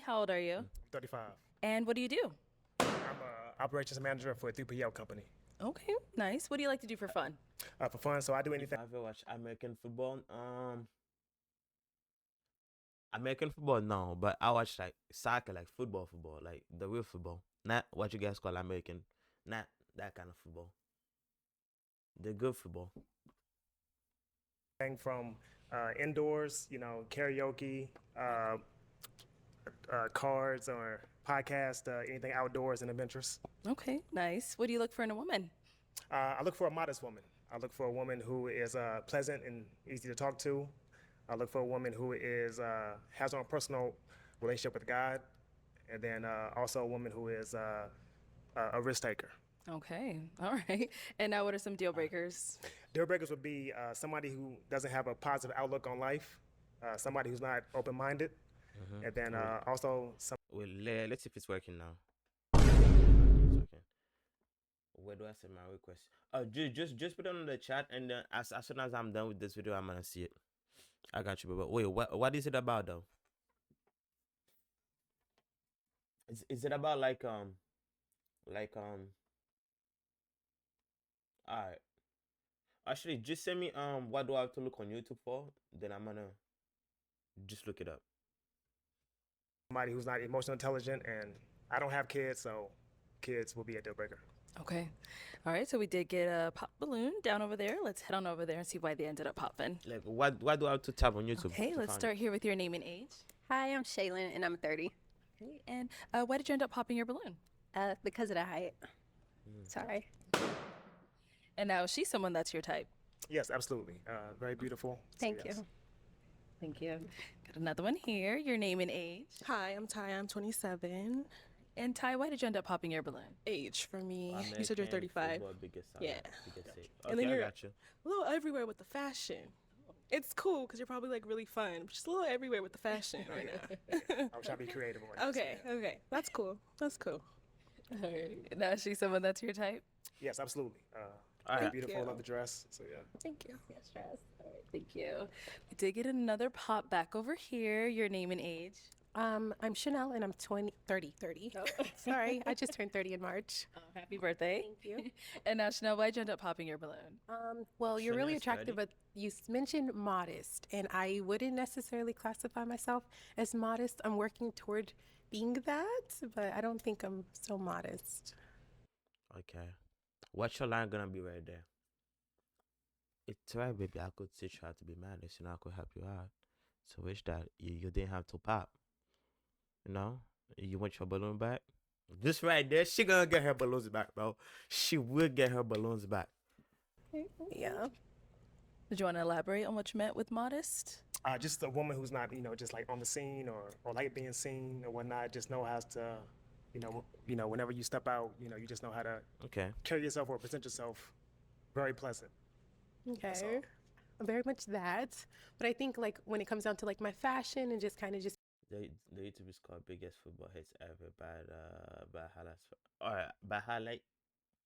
How old are you? 35. And what do you do? I'm a operations manager for a 3PL company. Okay, nice. What do you like to do for fun? For fun, so I do If anything. I ever watch American football, American football no, but I watch like soccer, like football, like the real football, not what you guys call American, not that kind of football. The good football. From indoors, karaoke, cards, or podcast, anything outdoors and adventurous. Okay, nice. What do you look for in a woman? I look for a modest woman. I look for a woman who is pleasant and easy to talk to. I look for a woman who is has her own personal relationship with God, and then also a woman who is a risk taker. Okay, all right. And now what are some deal breakers? Deal breakers would be somebody who doesn't have a positive outlook on life, somebody who's not open-minded, and then also some. Well, let's see if it's working now. It's working. Where do I send my request? Just put it on the chat, and then as soon as I'm done with this video, I'm gonna see it. I got you, but wait, what is it about though? Is it about like alright. Actually, just send me what do I have to look on YouTube for? Then I'm gonna just look it up. Somebody who's not emotionally intelligent, and I don't have kids, so kids will be a deal breaker. Okay. All right, so we did get a pop balloon down over there. Let's head on over there and see why they ended up popping. Like what do I have to tap on YouTube? Okay, let's start here with your name and age. Hi, I'm Shaylin, and I'm 30. Okay, and why did you end up popping your balloon? Because of the height. Sorry. And now is she someone that's your type? Yes, absolutely. Very beautiful. Thank yes. you. Thank you. Got another one here. Your name and age. Hi, I'm Ty. I'm 27. And Ty, why did you end up popping your balloon? Age for me. You said you're 35. Yeah. Okay, And then I you're got you. a little everywhere with the fashion. It's cool because you're probably like really fun, but just a little everywhere with the fashion right now. I was trying to be creative on this. Okay. That's cool. That's cool. All right. Now is she someone that's your type? Yes, absolutely. All Very right. beautiful. you. Love the dress. So yeah. Thank you. Yes, stress. All right, thank you. We did get another pop back over here. Your name and age. I'm Chanel and I'm 30. Sorry, I just turned 30 in March. Oh, happy birthday. Thank you. And now, Chanel, why'd you end up popping your balloon? Well, you're really Chanel's attractive, 30? but you mentioned modest, and I wouldn't necessarily classify myself as modest. I'm working toward being that, but I don't think I'm so modest. Okay. What's your line gonna be right there? It's right, baby. I could teach you how to be modest, and I could help you out. So wish that you didn't have to pop. You know? You want your balloon back? This right there, she gonna get her balloons back, bro. She will get her balloons back. Yeah. Did you want to elaborate on what you meant with modest? Just a woman who's not, just like on the scene or like being seen or whatnot. Just know how to, whenever you step out, you just know how to Okay. carry yourself or present yourself. Very pleasant. Okay. Very much that. But I think like when it comes down to like my fashion and just kind of just The YouTube is called Biggest Football Hits Ever by highlights. Alright, by highlight.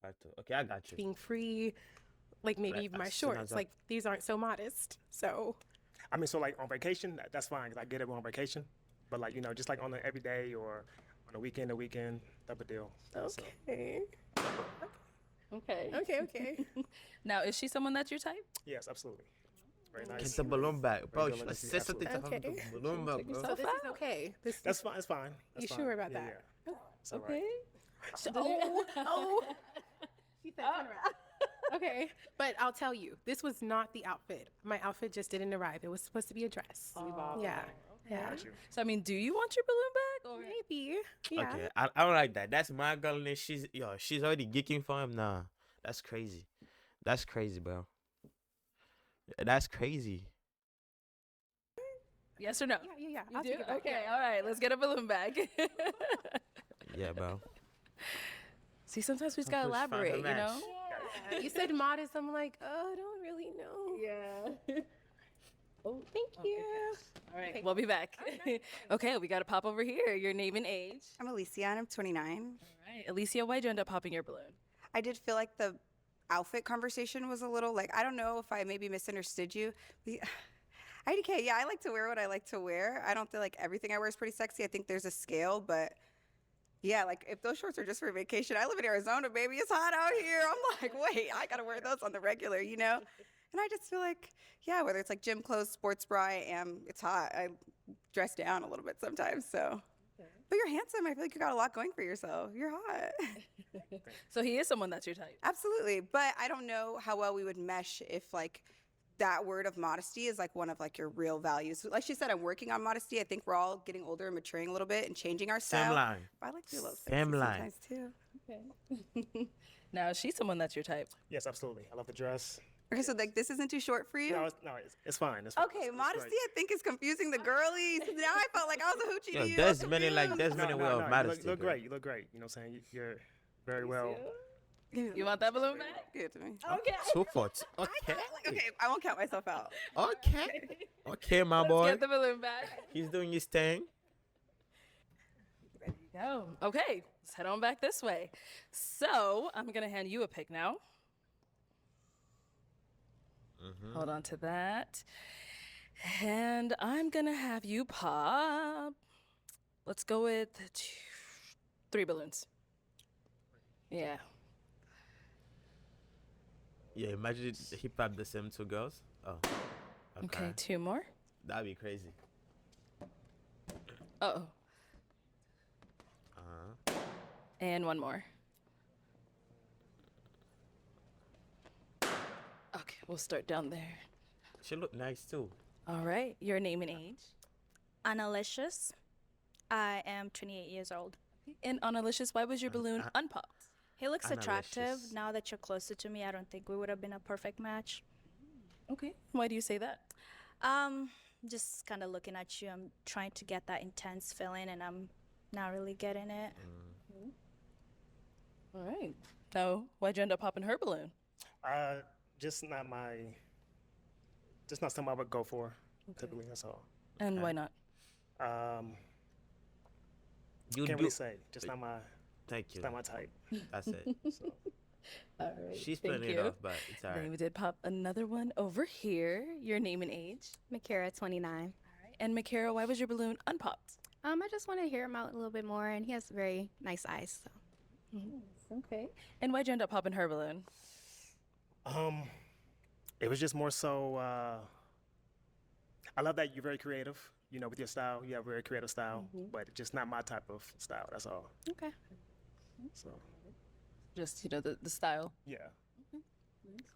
Part two. Okay, I got you. being free, like maybe Like, even my as soon as shorts, I- like these aren't so modest. So I mean, so like on vacation, that's fine 'cause I get it on vacation. But like, just like on the everyday or on a weekend type of deal. So, okay. Okay. Okay. Now, is she someone that's your type? yes, absolutely. Very nice. Get the balloon back, bro. Very good, Let's Lexi, say something to absolutely. her with the balloon back, bro. So this is okay. That's fine. It's fine. That's You fine. sure about Yeah, that? Yeah. It's all right. Oh. She said turn around. Okay, but I'll tell you, this was not the outfit. My outfit just didn't arrive. It was supposed to be a dress. Yeah. Yeah. Got you. So, I mean, do you want your balloon back? Or? Maybe. Yeah. Okay, I don't like that. That's my girl, and she's already geeking for him. Nah, that's crazy. That's crazy, bro. That's crazy. Yes or no? Yeah. You I'll do? take it back. Okay, all right. Let's get a balloon back. Yeah, bro. See, sometimes we just Of gotta course, find her elaborate, you know? match. Yeah. You said modest. I'm like, oh, I don't really know. Yeah. Oh, thank you. All right, we'll be back. Okay, we gotta pop over here. Your name and age. I'm Alicia and I'm 29. All right, Alicia, why'd you end up popping your balloon? I did feel like the outfit conversation was a little like, I don't know if I maybe misunderstood you. IDK, yeah, I like to wear what I like to wear. I don't feel like everything I wear is pretty sexy. I think there's a scale, but yeah, like if those shorts are just for vacation, I live in Arizona, baby. It's hot out here. I'm like, wait, I gotta wear those on the regular, you know? And I just feel like, yeah, whether it's like gym clothes, sports bra, it's hot. I dress down a little bit sometimes, so. But you're handsome. I feel like you got a lot going for yourself. You're hot. So he is someone that's your type. Absolutely. But I don't know how well we would mesh if like that word of modesty is like one of like your real values. Like she said, I'm working on modesty. I think we're all getting older and maturing a little bit and changing our style. Same line. But I like to be a little sexy Same line. sometimes too. Okay. Now, is she someone that's your type? Yes, absolutely. I love the dress. Okay, so like this isn't too short for you? It's fine. It's fine. Okay, It's modesty great. I think is confusing the girlies. Now I felt like I was a hoochie Yo, to you. there's I'm many like confused. there's many No, ways no, of no, modesty. You look girl. great. You look great. You know what I'm saying? You're very well. You want that balloon back? Give it to me. Okay. 2 foot. Okay. Okay, I won't count myself out. Okay. Okay, my Let's boy. get the balloon back. He's doing his thing. There you go. Okay, let's head on back this way. So I'm gonna hand you a pick now. Hold on to that. And I'm gonna have you pop. Let's go with 3 balloons. Yeah. Yeah, imagine he popped the same 2 girls. Oh. Okay, 2 more. That'd be crazy. Uh-oh. Uh-huh. And 1 more. Okay, we'll start down there. She look nice too. All right, your name and age. Analicious. I am 28 years old. And Annalicious, why was your balloon unpopped? He looks attractive. Analicious. Now that you're closer to me, I don't think we would have been a perfect match. Okay. Why do you say that? Just kind of looking at you, I'm trying to get that intense feeling, and I'm not really getting it. All right. So why'd you end up popping her balloon? Just not something I would go for. Typically, that's all. And why not? You Can't do. really say. Just not my. Thank It's you. not my type. That's it. So. All right. She's thank playing it you. off, but it's Then alright. we did pop another one over here. Your name and age. Makara, 29. All right. And Makara, why was your balloon unpopped? I just want to hear him out a little bit more, and he has very nice eyes. So. Okay. And why'd you end up popping her balloon? It was just more so. I love that you're very creative. You know, with your style, you have a very creative style, but it's just not my type of style. That's all. Okay. So Just, the style. yeah.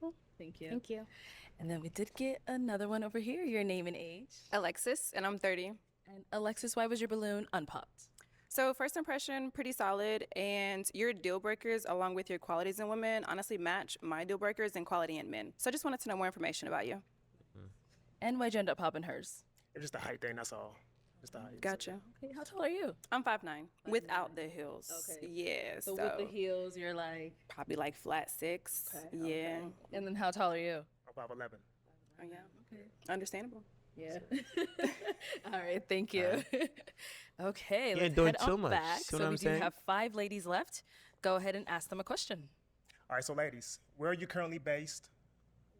Cool. Thank you. Thank you. And then we did get another one over here. Your name and age. Alexis, and I'm 30. And Alexis, why was your balloon unpopped? So first impression, pretty solid, and your deal breakers along with your qualities in women honestly match my deal breakers and quality in men. So I just wanted to know more information about you. And why'd you end up popping hers? It's just a height thing. That's all. Just the height. Gotcha. Okay, how tall are you? I'm 5'9", without the heels. Okay. Yeah, So with the heels, you're like. probably like flat 6. Okay, Yeah. And then how tall are you? About 11. Oh, yeah. Understandable. Yeah. All right, thank you. Okay, You let's ain't doing head too on much, back. see So what I'm we do saying? have 5 ladies left. Go ahead and ask them a question. All right, so ladies, where are you currently based?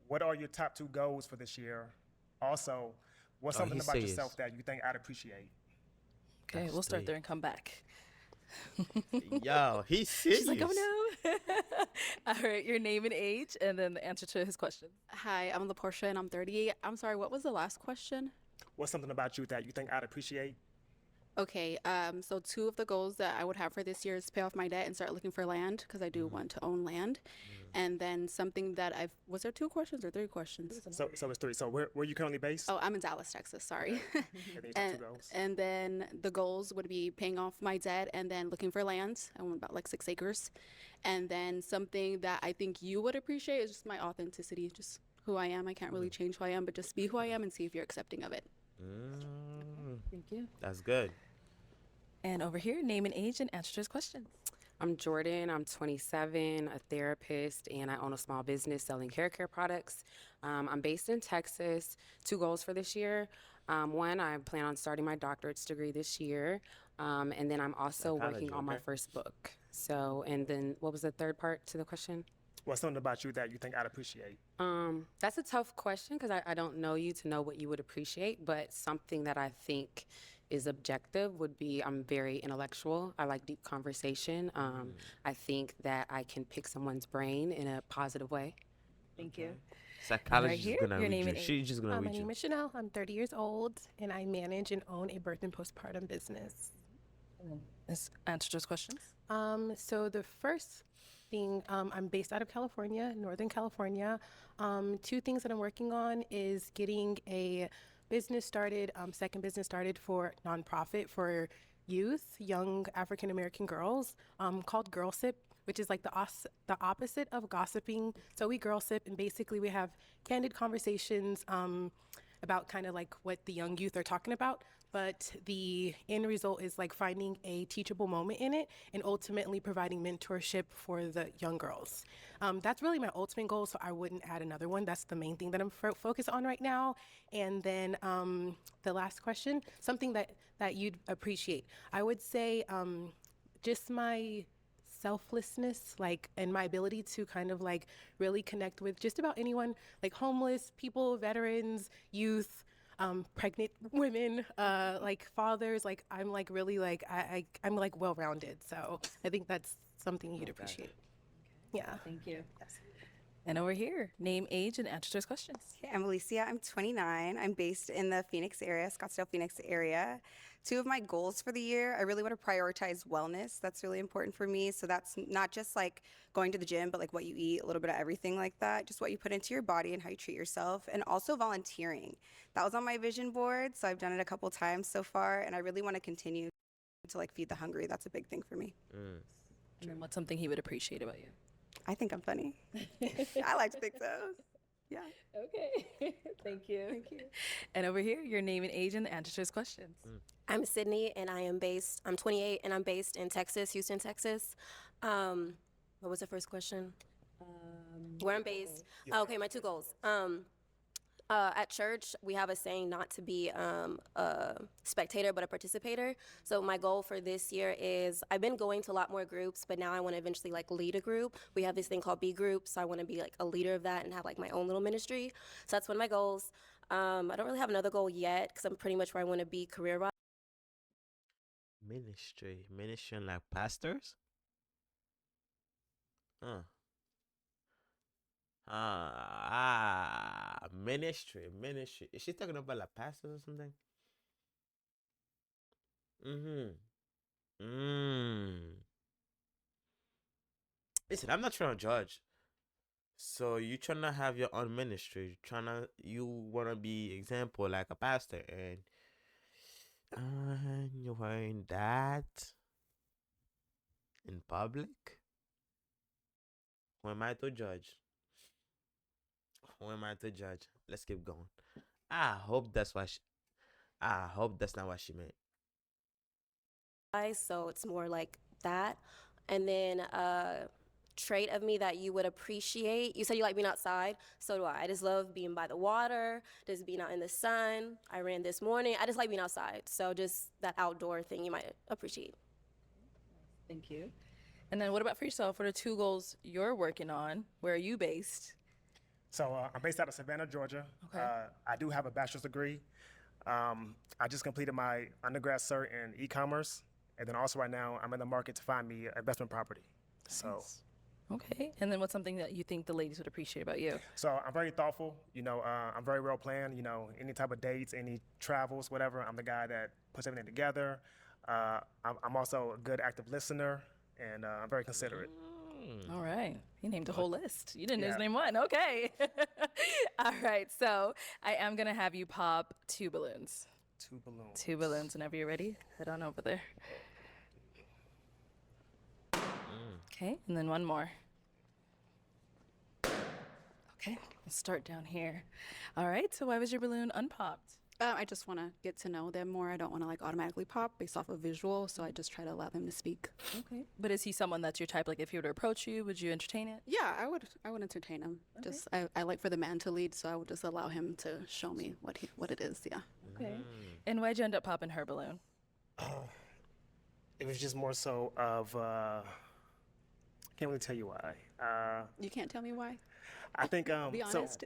What are your top 2 goals for this year? Also, what's Oh, something he's about serious. yourself that you think I'd appreciate? Okay, That's we'll start deep. there and come back. Yo, he's serious. She's like, oh no. All right, your name and age, and then the answer to his question. Hi, I'm LaPortia and I'm 38. I'm sorry, what was the last question? What's something about you that you think I'd appreciate? Okay, so 2 of the goals that I would have for this year is pay off my debt and start looking for land because I do want to own land. And then something that was there 2 questions or 3 questions? So it's 3. So where are you currently based? Oh, I'm in Dallas, Texas, sorry. And then your top 2 goals. And then the goals would be paying off my debt and then looking for land. I want about like 6 acres. And then something that I think you would appreciate is just my authenticity, just who I am. I can't really change who I am, but just be who I am and see if you're accepting of it. Thank you. That's good. And over here, name and age, and answer to his questions. I'm Jordan. I'm 27, a therapist, and I own a small business selling hair care products. I'm based in Texas. 2 goals for this year. 1, I plan on starting my doctorate's degree this year. And then I'm also Psychology, working on my okay. first book. So, and then what was the third part to the question? What's something about you that you think I'd appreciate? That's a tough question because I don't know you to know what you would appreciate, but something that I think is objective would be I'm very intellectual. I like deep conversation. I think that I can pick someone's brain in a positive way. Thank you. Psychologist here, is gonna your read name you. and She's just gonna My read you. name is Chanel. I'm 30 years old, and I manage and own a birth and postpartum business. This answers those questions. So the first thing, I'm based out of California, Northern California. Two things that I'm working on is getting a business started, second business started for nonprofit for youth, young African American girls, called Girl Sip, which is like the opposite of gossiping. So we girl sip, and basically we have candid conversations about kind of like what the young youth are talking about. But the end result is like finding a teachable moment in it and ultimately providing mentorship for the young girls. That's really my ultimate goal, so I wouldn't add another one. That's the main thing that I'm focused on right now. And then the last question, something that you'd appreciate. I would say just my selflessness, like, and my ability to kind of like really connect with just about anyone, like homeless people, veterans, youth, pregnant women, like fathers. Like I'm like really like I'm like well-rounded, so I think that's something you'd appreciate. Yeah. Thank you. And over here, name, age, and answer those questions. Okay, I'm Alicia. I'm 29. I'm based in the Phoenix area, Scottsdale, Phoenix area. Two of my goals for the year, I really want to prioritize wellness. That's really important for me. So that's not just like going to the gym, but like what you eat, a little bit of everything like that. Just what you put into your body and how you treat yourself. And also volunteering. That was on my vision board. So I've done it a couple times so far. And I really want to continue to like feed the hungry. That's a big thing for me. And then what's something he would appreciate about you? I think I'm funny. I like to think so. Yeah. Okay. Thank you. Thank you. And over here, your name and age and the answer to his questions. I'm Sydney, and I'm 28, and I'm based in Texas, Houston, Texas. What was the first question? Where I'm based. Okay, my two goals. At church, we have a saying not to be a spectator, but a participator. So my goal for this year is I've been going to a lot more groups, but now I want to eventually like lead a group. We have this thing called B group, so I want to be like a leader of that and have like my own little ministry. So that's one of my goals. I don't really have another goal yet because I'm pretty much where I want to be career-wise. Ministry like pastors? Ministry. Is she talking about like pastors or something? Listen, I'm not trying to judge. So you trying to have your own ministry? You wanna be example like a pastor, and you're wearing that in public? Who am I to judge? Let's keep going. I hope that's not what she meant. So it's more like that. And then trait of me that you would appreciate. You said you like being outside. So do I. I just love being by the water, just being out in the sun. I ran this morning. I just like being outside. So just that outdoor thing you might appreciate. Thank you. And then what about for yourself? What are two goals you're working on? Where are you based? So I'm based out of Savannah, Georgia. Okay. I do have a bachelor's degree. I just completed my undergrad cert in e-commerce. And then also right now, I'm in the market to find me an investment property. So. Okay. And then what's something that you think the ladies would appreciate about you? So I'm very thoughtful. I'm very well planned. Any type of dates, any travels, whatever. I'm the guy that puts everything together. I'm also a good active listener, and I'm very considerate. All right. He named a whole list. You didn't just name one. Okay. All right. So I am going to have you pop two balloons. Two balloons. Whenever you're ready, head on over there. Okay. And then one more. Okay. Let's start down here. All right. So why was your balloon unpopped? I just want to get to know them more. I don't want to like automatically pop based off of visual, so I just try to allow them to speak. Okay. But is he someone that's your type? Like if he were to approach you, would you entertain it? Yeah, I would entertain him. Okay. Just I like for the man to lead, so I would just allow him to show me what it is. Yeah. Okay. And why'd you end up popping her balloon? It was just more so of, I can't really tell you why. You can't tell me why. I think Be so. honest.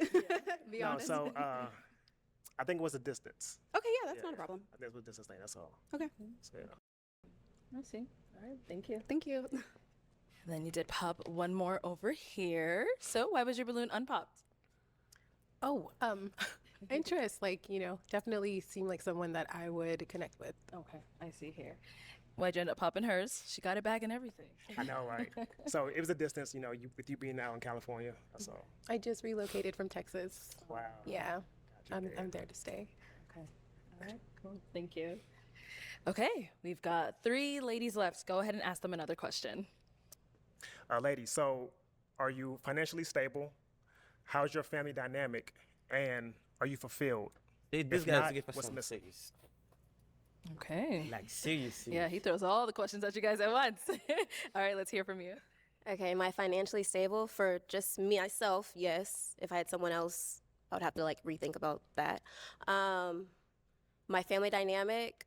Be No, honest. so I think it was the distance. Okay, yeah, that's not a problem. I think it was the distance thing. That's all. Okay. So, yeah. I see. All right, thank you. Thank you. And then you did pop one more over here. So why was your balloon unpopped? Oh, interest, like, you know, definitely seemed like someone that I would connect with. Okay, I see here. Why'd you end up popping hers? She got it back and everything. I know, right? So it was a distance, you know, with you being out in California. That's all. I just relocated from Texas. Wow. Yeah, Gotcha. I'm there to stay. Okay. All right, cool. Thank you. Okay, we've got 3 ladies left. Go ahead and ask them another question. Ladies, so are you financially stable? How's your family dynamic? And are you fulfilled? This If guy's not, get for what's some missing? serious. Okay. Like seriously. Yeah, he throws all the questions at you guys at once. All right, let's hear from you. Okay, am I financially stable? For just me, myself, yes. If I had someone else, I would have to like rethink about that. My family dynamic,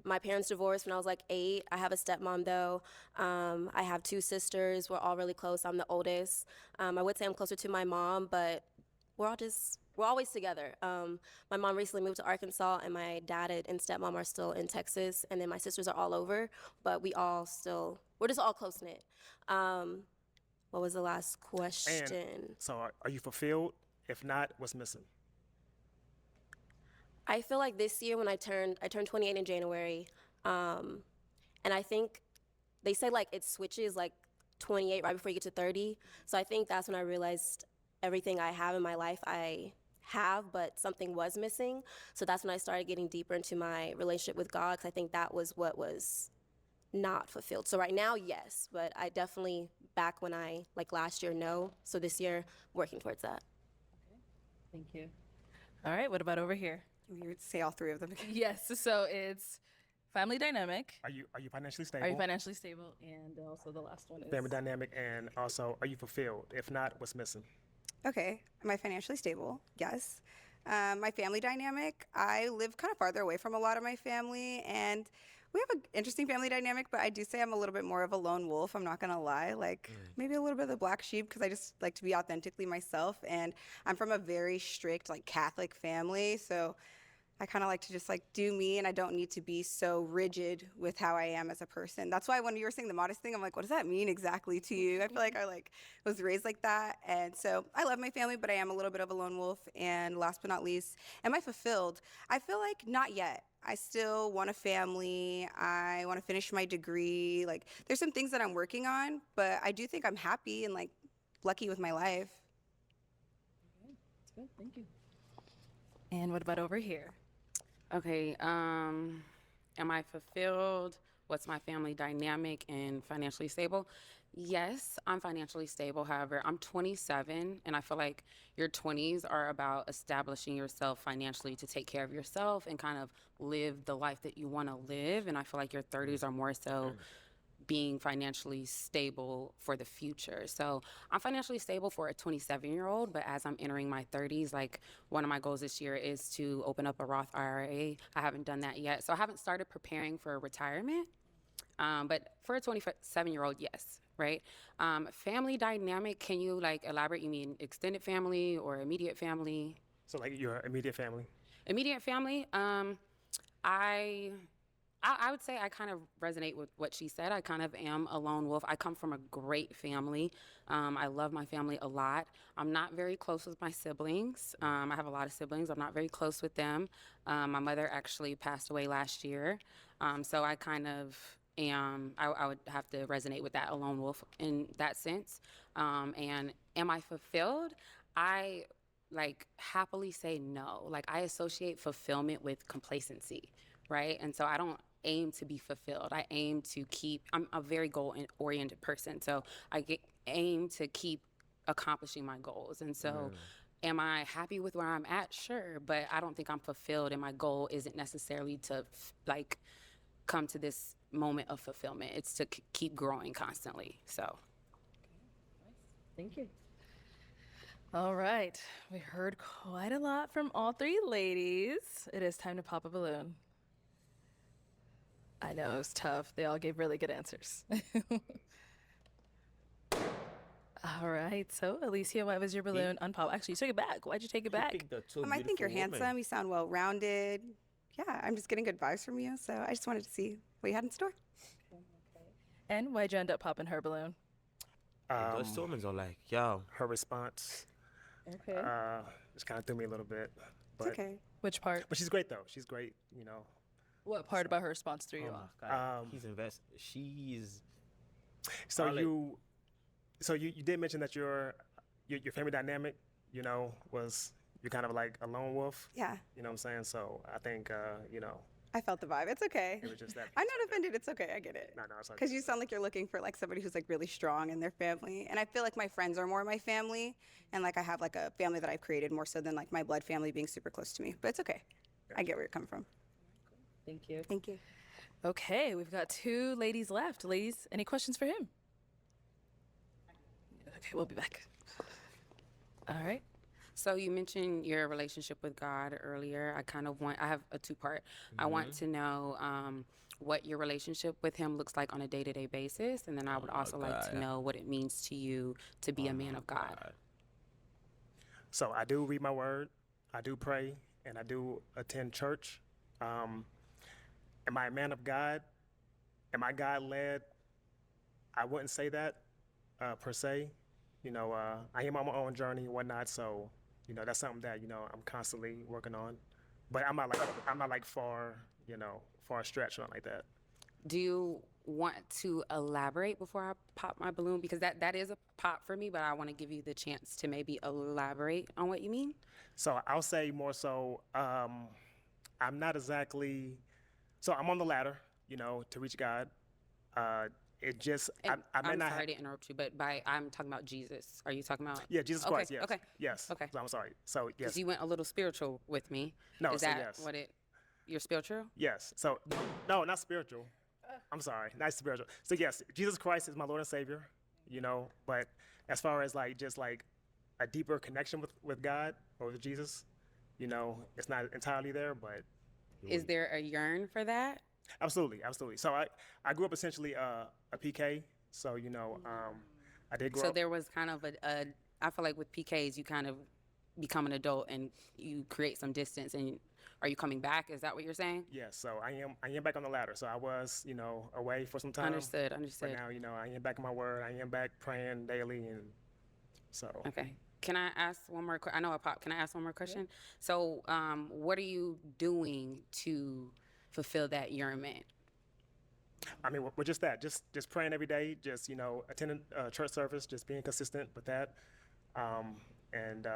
my parents divorced when I was like 8. I have a stepmom though. I have 2 sisters. We're all really close. I'm the oldest. I would say I'm closer to my mom, but we're always together. My mom recently moved to Arkansas, and my dad and stepmom are still in Texas, and then my sisters are all over, but we're just all close-knit. What was the last question? And so are you fulfilled? If not, what's missing? I feel like this year when I turned 28 in January, and I think they say like it switches like 28 right before you get to 30. So I think that's when I realized everything I have in my life I have, but something was missing. So that's when I started getting deeper into my relationship with God, because I think that was what was not fulfilled. So right now, yes, but I definitely, back when I, like last year, no. So this year, working towards that. Thank you. All right, what about over here? You would say all 3 of them again. Yes, so it's family dynamic. Are you financially stable? Are you financially stable? And also the last one is Family dynamic, and also are you fulfilled? If not, what's missing? Okay, am I financially stable? Yes. My family dynamic, I live kind of farther away from a lot of my family, and we have an interesting family dynamic, but I do say I'm a little bit more of a lone wolf, I'm not gonna lie. Like, maybe a little bit of the black sheep, because I just like to be authentically myself, and I'm from a very strict, like, Catholic family, so I kind of like to just like do me, and I don't need to be so rigid with how I am as a person. That's why when you were saying the modest thing, I'm like, what does that mean exactly to you? I feel like I was raised like that. And so I love my family, but I am a little bit of a lone wolf. And last but not least, am I fulfilled? I feel like not yet. I still want a family. I want to finish my degree. Like, there's some things that I'm working on, but I do think I'm happy and like lucky with my life. That's good, thank you. And what about over here? Okay, am I fulfilled? What's my family dynamic and financially stable? Yes, I'm financially stable. However, I'm 27, and I feel like your 20s are about establishing yourself financially to take care of yourself and kind of live the life that you want to live. And I feel like your 30s are more so being financially stable for the future. So I'm financially stable for a 27-year-old, but as I'm entering my 30s, like one of my goals this year is to open up a Roth IRA. I haven't done that yet. So I haven't started preparing for retirement. But for a 27-year-old, yes, right? Family dynamic, can you like elaborate? You mean extended family or immediate family? So like your immediate family? Immediate family, I would say I kind of resonate with what she said. I kind of am a lone wolf. I come from a great family. I love my family a lot. I'm not very close with my siblings. I have a lot of siblings. I'm not very close with them. My mother actually passed away last year. So I kind of am, I would have to resonate with that, a lone wolf in that sense. And am I fulfilled? I like happily say no. Like I associate fulfillment with complacency, right? And so I don't aim to be fulfilled. I aim to I'm a very goal-oriented person, so aim to keep accomplishing my goals. And so am I happy with where I'm at? Sure, but I don't think I'm fulfilled, and my goal isn't necessarily to like come to this moment of fulfillment. It's to keep growing constantly, so. Thank you. All right, we heard quite a lot from all 3 ladies. It is time to pop a balloon. I know, it was tough. They all gave really good answers. All right. So, Alicia, why was your balloon unpopped? Actually, you took it back. Why'd you take it back? I think you're handsome. You sound well-rounded. Yeah, I'm just getting good vibes from you. So I just wanted to see what you had in store. And why'd you end up popping her balloon? Those women are like, yo. Her response. Okay. Just kind of threw me a little bit. But, It's okay. Which part? But she's great though. She's great. You know. What part about her response threw you off? He's invested. She's. So you did mention that your family dynamic, you know, was you're kind of like a lone wolf. Yeah. You know what I'm saying? So I think you know. I felt the vibe. It's okay. It was just that. I'm not offended. It's okay. I get it. No, it's like. Because you sound like you're looking for like somebody who's like really strong in their family, and I feel like my friends are more my family, and like I have like a family that I've created more so than like my blood family being super close to me. But it's okay. I get where you're coming from. Thank you. Thank you. Okay, we've got 2 ladies left. Ladies, any questions for him? Okay, we'll be back. All right. So you mentioned your relationship with God earlier. I have a 2-part. I want to know what your relationship with him looks like on a day-to-day basis. And then I would also like to know what it means to you to be a man of God. So I do read my word, I do pray, and I do attend church. Am I a man of God? Am I God-led? I wouldn't say that per se. You know, I am on my own journey and whatnot, so you know that's something that you know I'm constantly working on. But I'm not like far stretched or like that. Do you want to elaborate before I pop my balloon? Because that is a pop for me, but I want to give you the chance to maybe elaborate on what you mean. So I'll say more so, I'm not exactly, so I'm on the ladder, you know, to reach God. It just, I'm sorry to interrupt you, but I'm talking about Jesus. Are you talking about? Yeah, Jesus Christ, yes. Okay. Yes. Okay. So I'm sorry. So, yes. Because you went a little spiritual with me. No, is so that yes. what you're spiritual? Yes. So, no, not spiritual. I'm sorry, not spiritual. So yes, Jesus Christ is my Lord and Savior, you know, but as far as like just like a deeper connection with God or with Jesus, you know, it's not entirely there, but. Is there a yearn for that? Absolutely. So I grew up essentially a PK, so, you know, I did grow up. So there was kind of I feel like with PKs, you kind of become an adult and you create some distance, and are you coming back? Is that what you're saying? Yes, so I am back on the ladder. So I was, you know, away for some time. Understood. But now, you know, I am back in my word. I am back praying daily, and so. Okay. Can I ask one more? I know I popped. Can I ask one more question? Yeah. So, what are you doing to fulfill that yearnment? I mean, we're just that. Just praying every day. Just, you know, attending church service. Just being consistent with that. And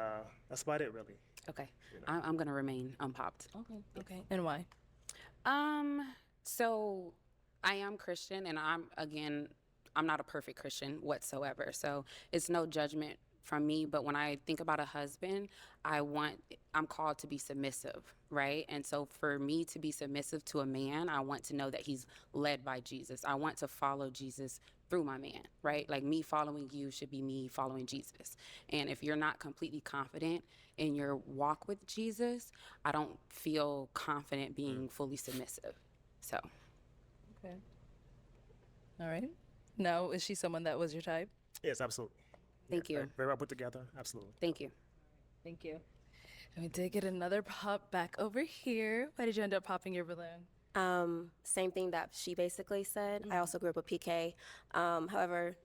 that's about it, really. Okay. You know. I'm gonna remain unpopped. Okay. And why? So I am Christian, and I'm not a perfect Christian whatsoever. So it's no judgment from me, but when I think about a husband, I'm called to be submissive, right? And so for me to be submissive to a man, I want to know that he's led by Jesus. I want to follow Jesus through my man, right? Like me following you should be me following Jesus. And if you're not completely confident in your walk with Jesus, I don't feel confident being fully submissive. So. Okay. All right. Now, is she someone that was your type? Yes, absolutely. Thank you. Very well put together. Absolutely. Thank you. Thank you. And we did get another pop back over here. Why did you end up popping your balloon? Same thing that she basically said. I also grew up a PK. However,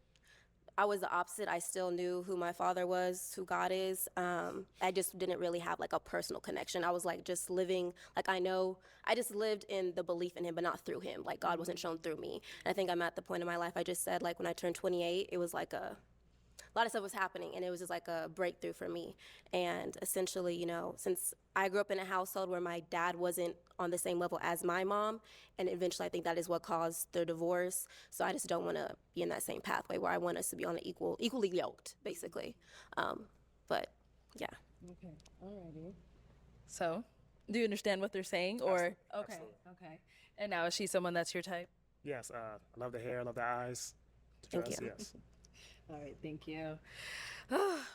I was the opposite. I still knew who my father was, who God is. I just didn't really have like a personal connection. I was like just living, like I just lived in the belief in him, but not through him. Like God wasn't shown through me. And I think I'm at the point in my life, I just said like when I turned 28, it was like a lot of stuff was happening, and it was just like a breakthrough for me. And essentially, you know, since I grew up in a household where my dad wasn't on the same level as my mom, and eventually I think that is what caused the divorce. So I just don't want to be in that same pathway where I want us to be on an equally yoked, basically. But yeah. Okay. Alrighty. So, do you understand what they're saying, or Absolutely. Okay. And now, is she someone that's your type? Yes. I love the hair. I love the eyes. Thank you. Yes. All right, thank you.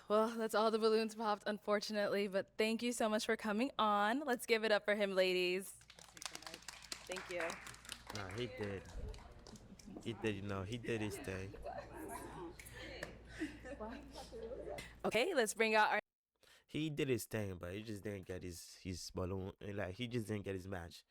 Well, that's all the balloons popped, unfortunately, but thank you so much for coming on. Let's give it up for him, ladies. Thank you. Nah, he did. He did, you know, he did his thing. Okay, let's bring out our. He did his thing, but he just didn't get his balloon. Like he just didn't get his match.